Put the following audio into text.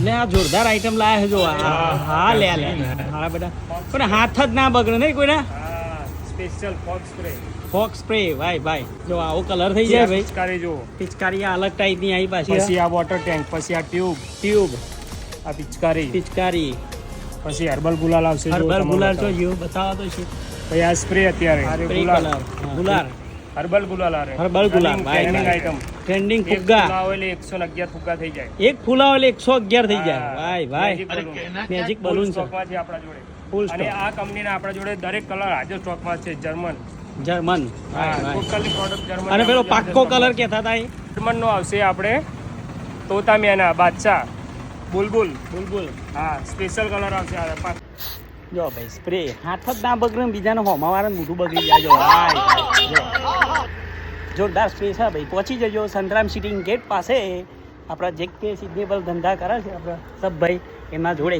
લે આ જોરદાર આઈટમ લાયા છે જો હા લે હા બેટા પણ હાથ જ ના બગડે નહીં કોઈના સ્પેશિયલ ફોક સ્પ્રે ભાઈ જો આવો કલર થઈ જાય ભાઈ પિચકારી જો પિચકારી આ અલગ ટાઈપ ની આવી પાછી પછી આ વોટર ટેન્ક પછી આ ટ્યુબ આ પિચકારી પછી હર્બલ ગુલાલ આવશે હર્બલ ગુલાલ તો જો બતાવો તો છે પછી આ સ્પ્રે અત્યારે ગુલાલ હર્બલ ગુલાલ આવે હર્બલ ગુલાલ ટ્રેન્ડિંગ આઈટમ ટ્રેન્ડિંગ ફુગ્ગા ફુલાવેલે 111 ફુગ્ગા થઈ જાય એક ફુલાવેલે 111 થઈ જાય ભાઈ મેજિક બલૂન છે સ્ટોકમાં છે આપણા જોડે ફૂલ અને આ કંપનીના આપણા જોડે દરેક કલર હાજર સ્ટોકમાં છે જર્મન ટોટલી પ્રોડક્ટ જર્મન અને પેલો પાક્કો કલર કહેતા હતા એ જર્મન નો આવશે આપણે તોતા મેના બાદશાહ બુલબુલ હા સ્પેશિયલ કલર આવશે આ જો ભાઈ સ્પ્રે હાથ જ ના બગડે બીજાને હોમા વાળા મોઢું બગડી જાય જો ભાઈ જોરદાર સ્પ્રે છે ભાઈ પહોંચી જજો સંતરામ સિટિંગ ગેટ પાસે આપણા જે કે સિઝનેબલ ધંધા કરે છે આપણા સબ ભાઈ એમના જોડે